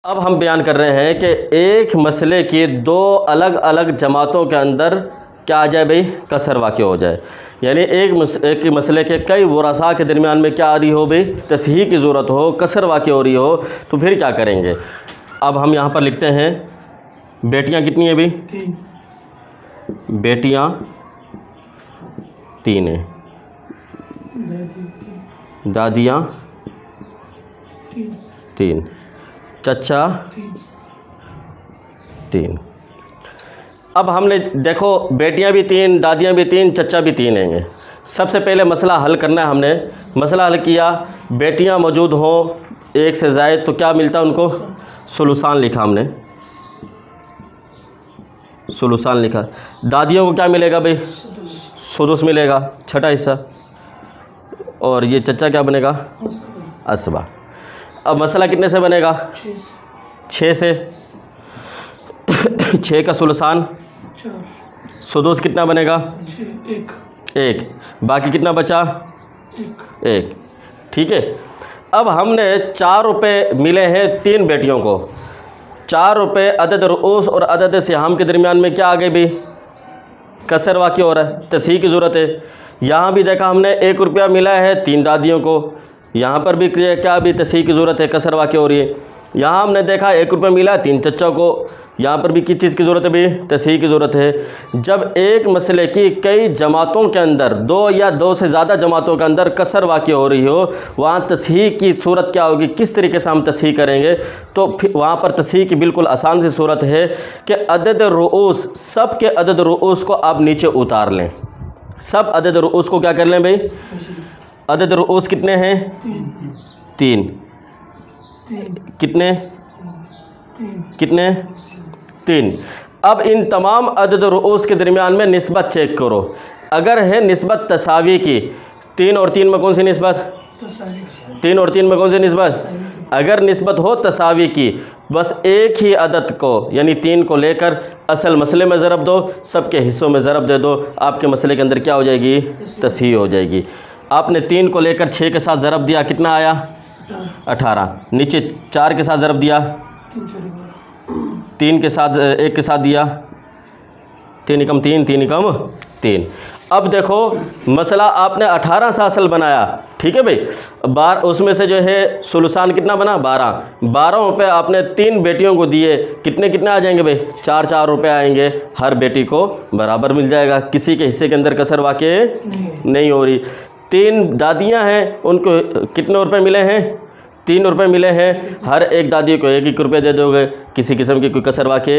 अब हम बयान कर रहे हैं कि एक मसले की दो अलग अलग जमातों के अंदर क्या आ जाए भाई, कसर वाक़ हो जाए। यानी एक मसले के कई वरासा के दरमियान में क्या आ रही हो भाई, तस्हीह की ज़रूरत हो, कसर वाक़ हो रही हो, तो फिर क्या करेंगे। अब हम यहाँ पर लिखते हैं बेटियाँ कितनी हैं भाई, बेटियाँ 3 हैं, दादियाँ 3, चचा 3। अब हमने देखो बेटियां भी 3, दादियां भी 3, चचा भी 3 हैं। सबसे पहले मसला हल करना है। हमने मसला हल किया, बेटियां मौजूद हों एक से ज़ायद तो क्या मिलता है उनको, सुलुसान लिखा हमने, सुलुसान लिखा। दादियों को क्या मिलेगा भाई, सुदुस मिलेगा, छठा हिस्सा। और ये चचा क्या बनेगा, असबा। अब मसला कितने से बनेगा, 6 से। 6 का सुलसान, सुदुस कितना बनेगा, 1। बाकी कितना बचा, 1। ठीक है। अब हमने 4 रुपये मिले हैं 3 बेटियों को। 4 रुपये अदद रुऊस और अदद सिहाम के दरमियान में क्या आ गए भी, कसर वाक़ हो रहा है, तस्हीह की ज़रूरत है। यहाँ भी देखा हमने 1 रुपया मिला है 3 दादियों को, यहाँ पर भी क्या भी तस्हीह की ज़रूरत है, कसर वाक़ हो रही है। यहाँ हमने देखा 1 रुपया मिला है 3 चचा को, यहाँ पर भी किस चीज़ की ज़रूरत है भी, तस्हीह की ज़रूरत है। जब एक मसले की कई जमातों के अंदर, 2 या 2 से ज़्यादा जमातों के अंदर कसर वाक़ हो रही हो, वहाँ तस्हीह की सूरत क्या होगी, किस तरीके से हम तस्हीह करेंगे। तो फिर वहाँ पर तस्हीह की बिल्कुल आसान सी सूरत है कि अदद रुऊस, सब के अदद रुऊस को आप नीचे उतार लें। सब अदद रुऊस को क्या कर लें भाई, अदद रुऊस कितने हैं, 3। कितने, 3। अब इन तमाम अदद रुऊस के दरमियान में निस्बत चेक करो। अगर है निस्बत तसावी की, 3 और 3 में कौन सी निस्बत, 3 और 3 में कौन सी निस्बत, अगर निस्बत हो तसावी की, बस एक ही अदद को यानी 3 को लेकर असल मसले में ज़रब दो, सबके हिस्सों में ज़रब दे दो, आपके मसले के अंदर क्या हो जाएगी, तस्हीह हो जाएगी। आपने 3 को लेकर 6 के साथ ज़रब दिया, कितना आया, 18। नीचे 4 के साथ ज़रब दिया, 3 के साथ 1 के साथ दिया, 3 एकम 3, 3 एकम 3। अब देखो मसला आपने 18 से असल बनाया, ठीक है भाई। उसमें से जो है सुलसान कितना बना, 12 रुपये आपने 3 बेटियों को दिए, कितने आ जाएंगे भाई, 4 रुपये आएंगे। हर बेटी को बराबर मिल जाएगा, किसी के हिस्से के अंदर कसर वाक़ नहीं हो रही। 3 दादियाँ हैं, उनको कितने रुपये मिले हैं, 3 रुपये मिले हैं। हर एक दादी को 1-1 रुपये दे दोगे, किसी किस्म की कोई कसर वाक़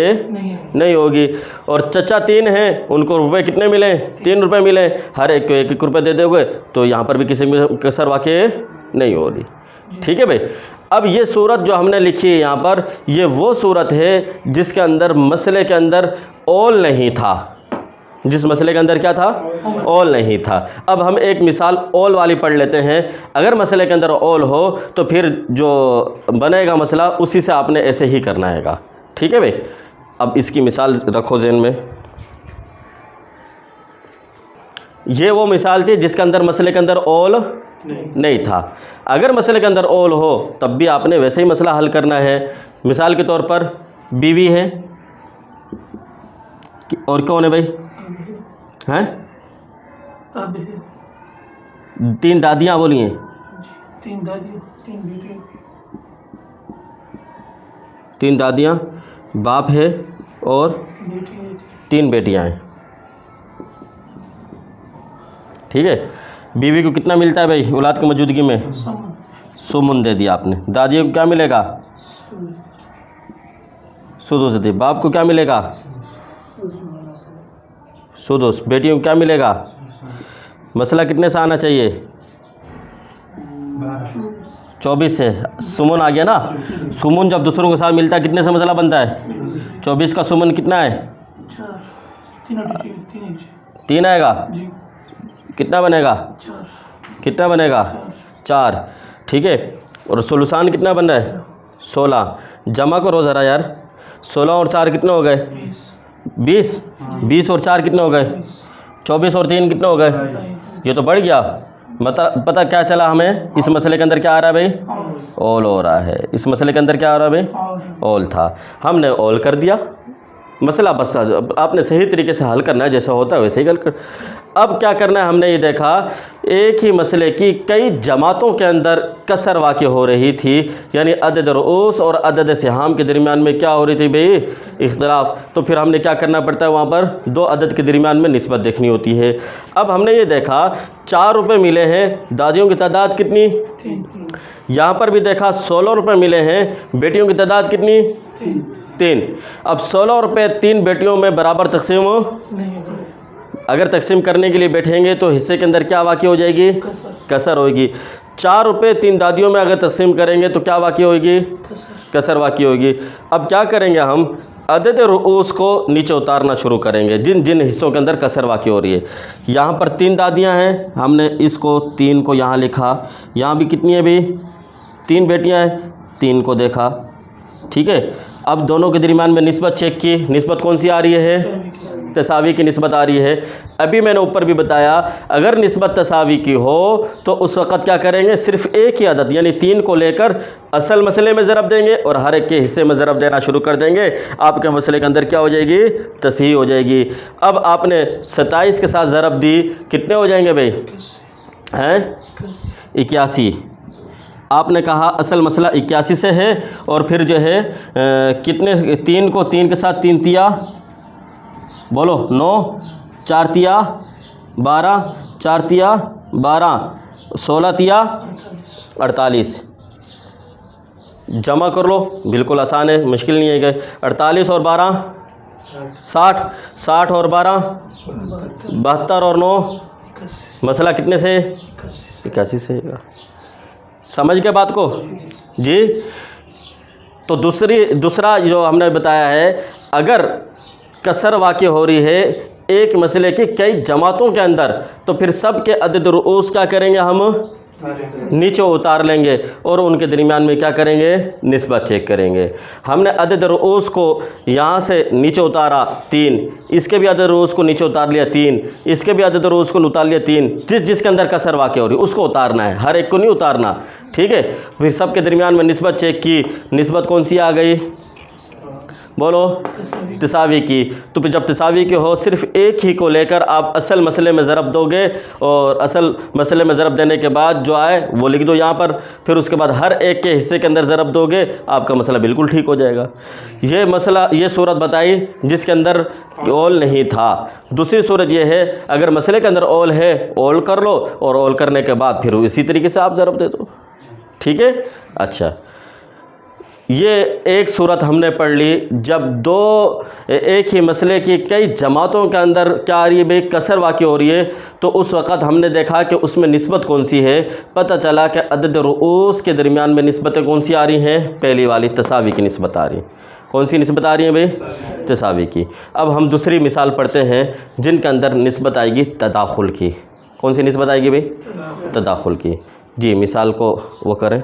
नहीं होगी। और चचा 3 हैं, उनको रुपये कितने मिले, 3 रुपये मिले, हर एक को 1-1 रुपये दे दोगे, तो यहाँ पर भी किसी में कसर वाक़ नहीं हो रही। ठीक है भाई। अब ये सूरत जो हमने लिखी है यहाँ पर, ये वो सूरत है जिसके अंदर मसले के अंदर ओल नहीं था, जिस मसले के अंदर क्या था, ओल नहीं था। अब हम एक मिसाल ओल वाली पढ़ लेते हैं। अगर मसले के अंदर ओल हो तो फिर जो बनेगा मसला उसी से आपने ऐसे ही करना हैगा। ठीक है भाई। अब इसकी मिसाल रखो ज़हन में। ये वो मिसाल थी जिसके अंदर मसले के अंदर ओल नहीं था। अगर मसले के अंदर ओल हो तब भी आपने वैसे ही मसला हल करना है। मिसाल के तौर पर बीवी है और कौन है भाई, हैं, 3 दादियाँ बोली हैं, 3 दादियाँ, 3 बेटियाँ, 3 दादियाँ, बाप है और 3 बेटियाँ हैं। ठीक है। बीवी को कितना मिलता है भाई औलाद की मौजूदगी में, सुमन दे दिया आपने। दादियों को क्या मिलेगा, सुदुस दे। बाप को क्या मिलेगा, सुदुस। बेटियों को क्या मिलेगा, मसला कितने से आना चाहिए, 24 से। सुमन आ गया ना। सुमन जब दूसरों के साथ मिलता है कितने से मसला बनता है, 24 का सुमन कितना है, 3 आएगा। कितना बनेगा, कितना बनेगा, 4। ठीक है। और सुलसान कितना बन रहा है, 16। जमा करो ज़रा यार, 16 और 4 कितने हो गए, 20। 20 और 4 कितने हो गए, 24 और 3 कितने हो गए, ये तो बढ़ गया। पता क्या चला हमें, इस मसले के अंदर क्या आ रहा है भाई, ऑल हो रहा है। इस मसले के अंदर क्या आ रहा है भाई, ऑल था, हमने ऑल कर दिया मसला। बस आपने सही तरीके से हल करना है, जैसा होता है वैसे ही हल कर। अब क्या करना है, हमने ये देखा एक ही मसले की कई जमातों के अंदर कसर वाक़ हो रही थी, यानी अदद रऊस और अदद सिहाम के दरमियान में क्या हो रही थी भाई, इख्तलाफ। तो फिर हमने क्या करना पड़ता है, वहाँ पर दो अदद के दरमियान में निस्बत देखनी होती है। अब हमने ये देखा 4 रुपये मिले हैं, दादियों की तादाद कितनी, 3 यहाँ पर भी देखा 16 रुपये मिले हैं, बेटियों की तादाद कितनी, 3। अब 16 रुपये 3 बेटियों में बराबर तकसीम हो, नहीं होगा, अगर तकसीम करने के लिए बैठेंगे तो हिस्से के अंदर क्या वाक़ई हो जाएगी, कसर होगी। 4 रुपये 3 दादियों में अगर तकसीम करेंगे तो क्या वाक़ई होगी, कसर वाक़ई होगी। अब क्या करेंगे, हम अदद रुऊस को नीचे उतारना शुरू करेंगे, जिन जिन हिस्सों के अंदर कसर वाक़ई हो रही है। यहाँ पर 3 दादियाँ हैं, हमने इसको 3 को यहाँ लिखा, यहाँ भी कितनी है भाई, 3 बेटियाँ हैं, 3 को देखा, ठीक है। अब दोनों के दरमियान में निस्बत चेक की, निस्बत कौन सी आ रही है, तसावी की निस्बत आ रही है। अभी मैंने ऊपर भी बताया, अगर निस्बत तसावी की हो तो उस वक़्त क्या करेंगे, सिर्फ़ एक ही अदद यानी 3 को लेकर असल मसले में ज़रब देंगे और हर एक के हिस्से में ज़रब देना शुरू कर देंगे। आपके मसले के अंदर क्या हो जाएगी, तसहीह हो जाएगी। अब आपने 27 के साथ ज़रब दी, कितने हो जाएंगे भाई, हैं 81। आपने कहा असल मसला 81 से है, और फिर जो है कितने, 3 को 3 के साथ 3 तिया बोलो 9, 4 तिया 12, 4 तिया 12, 16 तिया 48। जमा कर लो, बिल्कुल आसान है, मुश्किल नहीं है कि 48 और 12 60, 60 और 12 72 और 9 मसला कितने से, 81 से। समझ गए बात को जी। तो दूसरा जो हमने बताया है, अगर कसर वाक़ई हो रही है एक मसले की कई जमातों के अंदर, तो फिर सब के अदद रुऊस क्या करेंगे, हम नीचे उतार लेंगे और उनके दरमियान में क्या करेंगे, निस्बत चेक करेंगे। हमने अदद रुऊस को यहाँ से नीचे उतारा 3, इसके भी अदद रुऊस को नीचे उतार लिया 3, इसके भी अदद रुऊस को उतार लिया 3। जिसके अंदर कसर वाक़ई हो रही उसको उतारना है, हर एक को नहीं उतारना, ठीक है। फिर सब के दरमियान में निस्बत चेक की, निस्बत कौन सी आ गई, बोलो, तसावी की। तो फिर जब तसावी की हो, सिर्फ़ एक ही को लेकर आप असल मसले में ज़रब दोगे, और असल मसले में ज़रब देने के बाद जो आए वो लिख दो यहाँ पर, फिर उसके बाद हर एक के हिस्से के अंदर ज़रब दोगे, आपका मसला बिल्कुल ठीक हो जाएगा। ये मसला, ये सूरत बताई जिसके अंदर ओल नहीं था। दूसरी सूरत ये है, अगर मसले के अंदर ओल है, ओल कर लो, और ओल करने के बाद फिर इसी तरीके से आप ज़रब दे दो, ठीक है। अच्छा, ये एक सूरत हमने पढ़ ली, जब एक ही मसले की कई जमातों के अंदर क्या आ रही है भाई, कसर वाक़ई हो रही है, तो उस वक़्त हमने देखा कि उसमें निस्बत कौन सी है। पता चला कि अदद रुऊस के दरमियान में निस्बतें कौन सी आ रही हैं, पहली वाली तसावी की निस्बत आ रही है। कौन सी निस्बत आ रही है भाई, तसावी की। अब हम दूसरी मिसाल पढ़ते हैं जिनके अंदर निस्बत आएगी तदाखुल की। कौन सी निस्बत आएगी भाई, तदाखुल की। जी, मिसाल को वो करें।